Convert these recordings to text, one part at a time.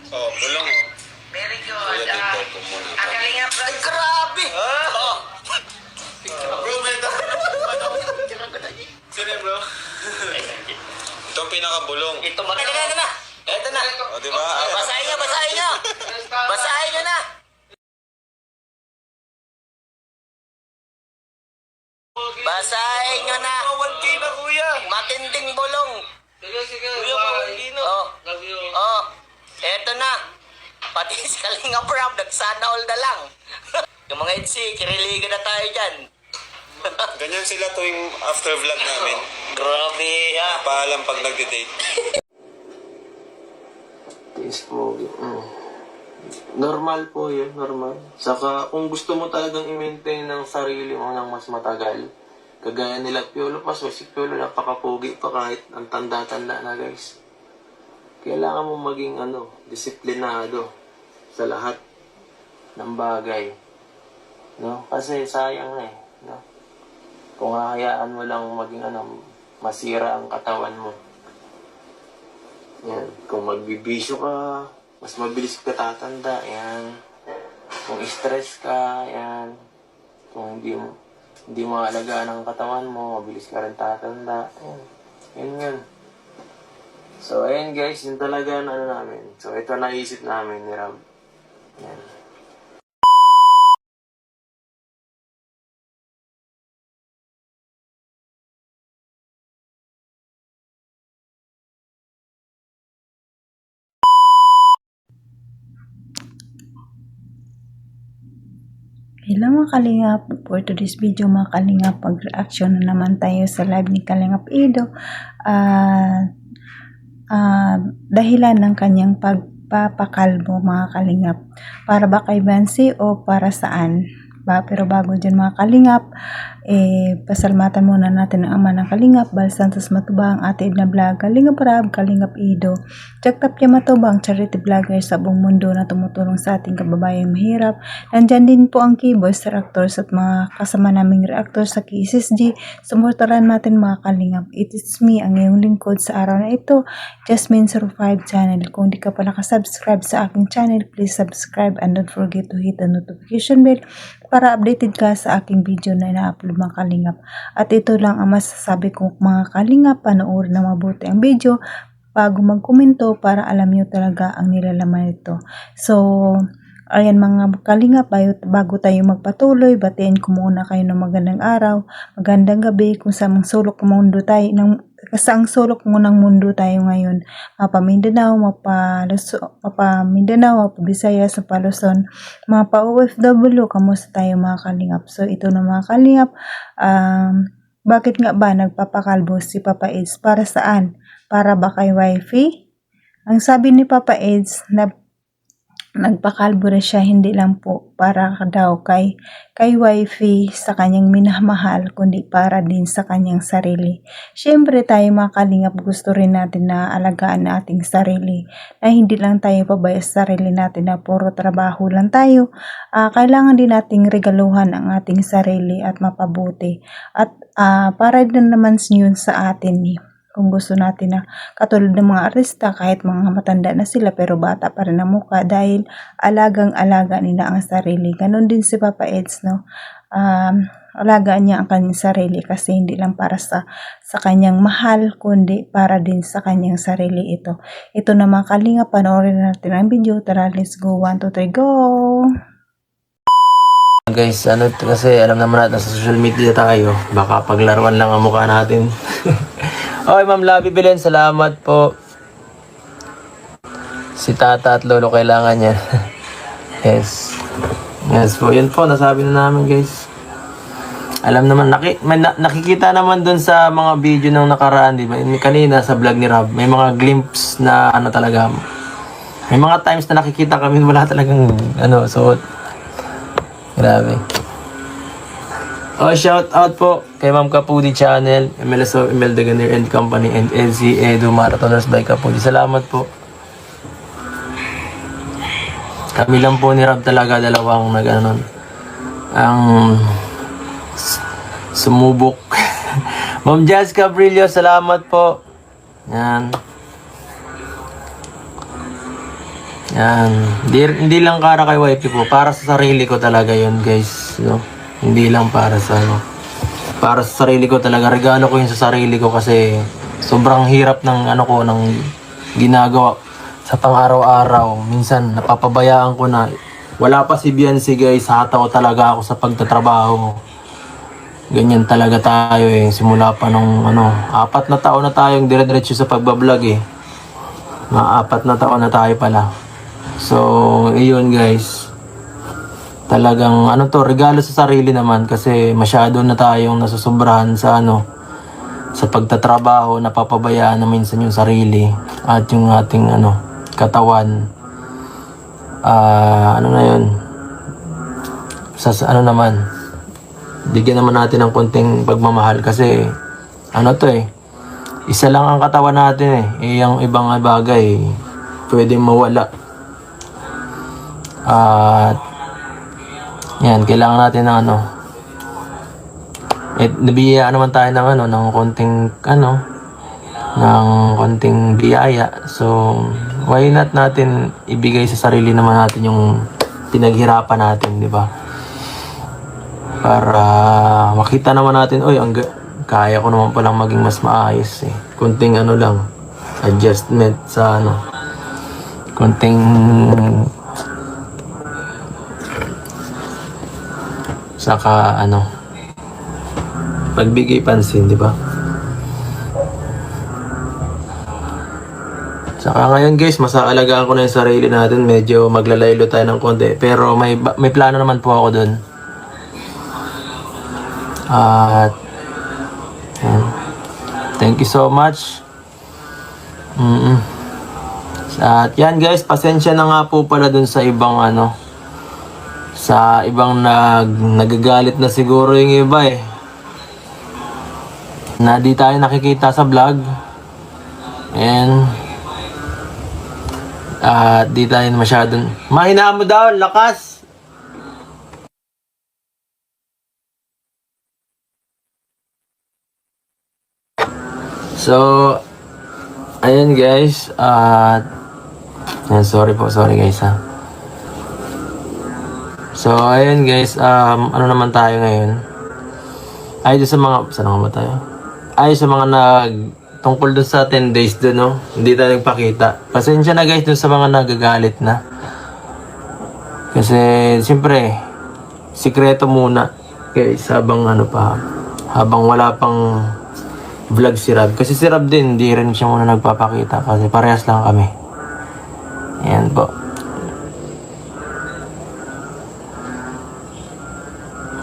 Oh, bulong oh. Very good. Kuya, TikTok ko muna. Kalingap. Ay, grabe! Oh. Bro, may sino bro? Ito ang pinakabulong. Ito, magkano na. Ito na. O, diba? Basahin nyo, basahin nyo. Basahin nyo na. Basahin nyo na. 1K na kuya. Matinding bulong. Sige. Kuya, 1K na. Oh. Love you. Oh, eto na. Pati si Kalinga Prab, nagsana all na lang. Yung mga EDC, kiriligan na tayo dyan. Ganyan sila tuwing after vlog namin. Grabe, ha? Paalam pag nagde-date. Yes po. Normal po yun, normal. Saka kung gusto mo talagang i-maintain ng sarili mo ng mas matagal, kagaya nila Piolo pa, so si Piolo napakapogi pa kahit ang tanda-tanda na guys. Kailangan mo maging disiplinado sa lahat ng bagay. No? Kasi sayang na no? Kung hahayaan mo lang maging masira ang katawan mo. Yan. Kung magbibisyo ka, mas mabilis ka tatanda. Yan. Kung stress ka, yan. Kung hindi mo alagaan ang katawan mo, mabilis ka rin tatanda. Yan. Yun. So, ayun guys, yun talaga namin. So, ito naisip namin ni Rob. Yan. Hello mga Kalingap, for today's video mga Kalingap, pag-reaction na naman tayo sa live ni Kalingap Ido. Dahilan ng kanyang pagpapakalbo mga Kalingap, para ba kay Bansi o para saan? Pero bago dyan mga Kalingap, pasalamatan muna natin ang ama ng Kalingap, Bal Santos Matubang, Ate Edna Vlog, Kalingap Rab, Kalingap Ido, Jaktap Matubang, charity vlogger sa buong mundo na tumutulong sa ating kababayang mahirap. Nandyan din po ang keyboys, reactors at mga kasama naming reactors sa KSSG. Sumurtaran natin mga Kalingap. It is me, ang iyong lingkod sa araw na ito, Jasmine05 channel. Kung di ka pa nakasubscribe sa aking channel, please subscribe and don't forget to hit the notification bell para updated ka sa aking video na ina-upload mga Kalingap. At ito lang ang masasabi ko mga Kalingap, panoorin na mabuti ang video bago magkomento para alam nyo talaga ang nilalaman nito. So, ayan mga Kalingap, bago tayo magpatuloy, batiin ko muna kayo ng magandang araw, magandang gabi kung saan sulok mundo tayo saang sulok mo ng mundo tayo ngayon, mapa Mindanao, mapa Visayas, mapa Luzon, mapa OFW, kamusta tayo mga Kalingap? So ito na mga Kalingap, bakit nga ba nagpapakalbo si Papa Eds? Para saan? Para ba kay wifey? Ang sabi ni Papa Eds na nagpakalbo rin siya, hindi lang po para daw kay wifey sa kanyang minamahal, kundi para din sa kanyang sarili. Siyempre tayo mga Kalingap, gusto rin natin na alagaan na ating sarili, na hindi lang tayo pabaya sa sarili natin na puro trabaho lang tayo. Kailangan din nating regaluhan ang ating sarili at mapabuti, at para din naman yun sa atin kung gusto natin na katulad ng mga artista, kahit mga matanda na sila pero bata pa rin ang mukha dahil alagang-alaga nila ang sarili. Ganon din si Papa Eds, no? Alagaan niya ang kanyang sarili kasi hindi lang para sa kanyang mahal, kundi para din sa kanyang sarili ito. Ito na mga Kalingap, panoorin natin ang video. Tara, let's go. 1, 2, 3, go! Guys, kasi alam naman natin sa social media tayo, baka paglaruan lang ang mukha natin. Okay, Ma'am Labi Belen, salamat po. Si Tata at Lolo kailangan niya. Yes po, yun po, nasabi na namin guys. Alam naman, nakikita naman dun sa mga video ng nakaraan, di ba? Kanina sa vlog ni Rob, may mga glimpse na talaga. May mga times na nakikita kami, wala talagang suot. Grabe. Shout out po kay Ma'am Kapudi Channel, MLSO, Imelda Ganir and Company, and LC Edo Marathoners by Kapudi. Salamat po. Kami lang po ni Rob talaga, dalawang ang sumubok. Ma'am Jazz Cabrillo, salamat po. Yan. Yan. Hindi lang para kay wifey po. Para sa sarili ko talaga yun, guys. No? Hindi lang para sa ano. Para sa sarili ko talaga. Regalo ko yun sa sarili ko kasi sobrang hirap ng ano ko, ng ginagawa sa pang-araw-araw. Minsan, napapabayaan ko na. Wala pa si Biancy, guys. Hataw talaga ako sa pagtatrabaho. Ganyan talaga tayo eh. Simula pa nung 4 na taon na tayong dire-diretso sa pagbablog eh. Mga 4 na taon na tayo pala. So, iyon guys. Talagang regalo sa sarili naman kasi masyado na tayong nasusobrahan sa sa pagtatrabaho, napapabayaan na minsan yung sarili at yung ating katawan. Na yun? Naman, bigyan naman natin ng konting pagmamahal kasi isa lang ang katawan natin eh. Yung ibang bagay pwedeng mawala. At yan, kailangan natin ng nabiyaya naman tayo ng konting ng konting biyaya. So why not natin ibigay sa sarili naman natin yung pinaghirapan natin, di ba? Para makita naman natin, kaya ko naman palang maging mas maayos eh. Konting lang, adjustment sa konting saka pagbigay pansin, di ba? Saka ngayon guys, masaalagaan ko na yung sarili natin. Medyo maglalaylo tayo ng konti. Pero may plano naman po ako dun. At thank you so much. At yan guys, pasensya na nga po pala dun sa ibang sa ibang nagagalit na siguro yung iba eh. Na di tayo nakikita sa vlog. And di tayo masyadong mahina mo daw, lakas. So ayun guys, sorry guys ha. So ayun guys, naman tayo ngayon? Ay sa mga sa mga tungkol dun sa 10 days dun, no? Hindi tayo nagpakita. Pasensya na guys dun sa mga nagagalit na. Kasi siyempre sikreto muna guys habang habang wala pang vlog si Rab. Kasi si Rab din, hindi rin siya muna nagpapakita kasi parehas lang kami. Ayan po.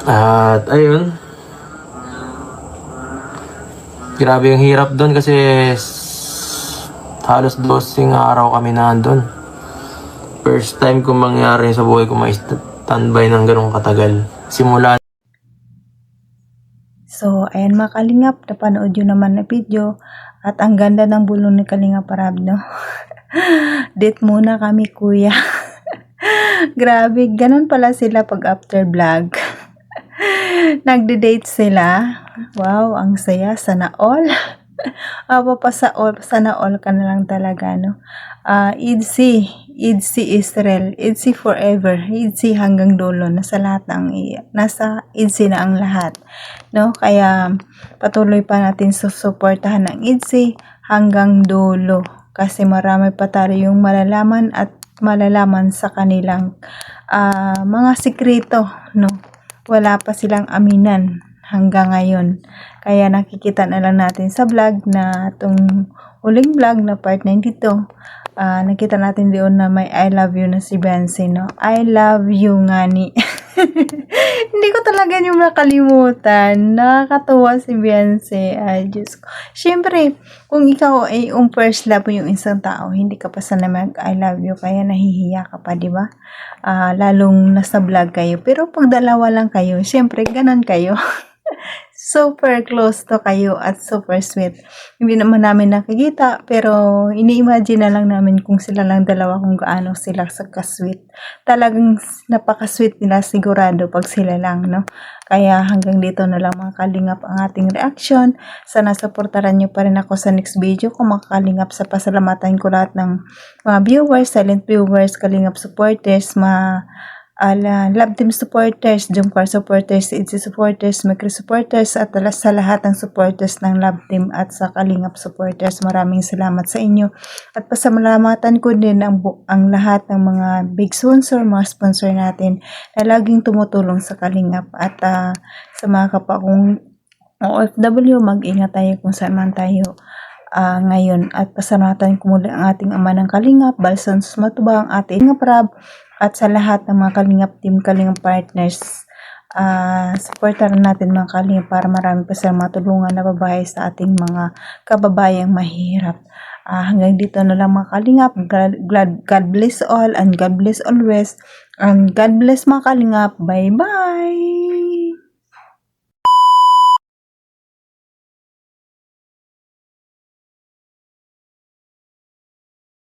At ayun, grabe yung hirap doon kasi halos 12 araw kami nandun. First time ko mangyari sa buhay ko ma-standby ng ganong katagal. Simula. So, ayan mga kalingap, napanood yun naman na video. At ang ganda ng bulong ni Kalingap Rab, no? Date muna kami, kuya. Grabe, ganun pala sila pag after vlog. Nagde-date sila. Wow, ang saya. Sana all. Sana all ka na lang talaga, no? IDC Israel, IDC forever, IDC hanggang dulo, nasa IDC na ang lahat, no? Kaya patuloy pa natin susuportahan ng IDC hanggang dulo kasi marami pa tayong malalaman sa kanilang mga sikreto, no? Wala pa silang aminan hanggang ngayon. Kaya nakikita na lang natin sa vlog na itong huling vlog na part 92. Nakita natin doon na may I love you na si Biancy, no? I love you nga ni. Hindi ko talaga yung nakalimutan. Nakakatuwa si Biancy. Ay, Diyos ko. Siyempre, kung ikaw ay first love yung isang tao, hindi ka pa sana mag I love you, kaya nahihiya ka pa, di ba? Lalong nasa vlog kayo. Pero pag dalawa lang kayo, siyempre, ganon kayo. super close to kayo at super sweet. Hindi naman namin nakikita, pero ini-imagine na lang namin kung sila lang dalawa kung gaano sila sa kasweet. Talagang napaka-sweet nila sigurado pag sila lang, no? Kaya hanggang dito na lang mga kalingap ang ating reaction. Sana supportaran nyo pa rin ako sa next video ko mga kalingap. Sa pasalamatan ko lahat ng mga viewers, silent viewers, kalingap supporters, Love Team supporters, Jumcar supporters, Itzy supporters, Mikri supporters, at sa lahat ng supporters ng Love Team at sa Kalingap supporters. Maraming salamat sa inyo. At pasalamatan ko din ang lahat ng mga big sponsor, mga sponsor natin na laging tumutulong sa Kalingap. At sa mga kapwa kong OFW, mag-ingat tayo kung saan man tayo ngayon. At pasalamatan ko muli ang ating ama ng Kalingap, Balsan Matubang, ating Prab, at sa lahat ng mga Kalingap team, Kalingap partners. Supportaran natin mga Kalingap para marami pa silang matulungan na babae sa ating mga kababayang mahirap. Hanggang dito na lang mga Kalingap. God bless all and God bless always. And God bless mga Kalingap. Bye-bye!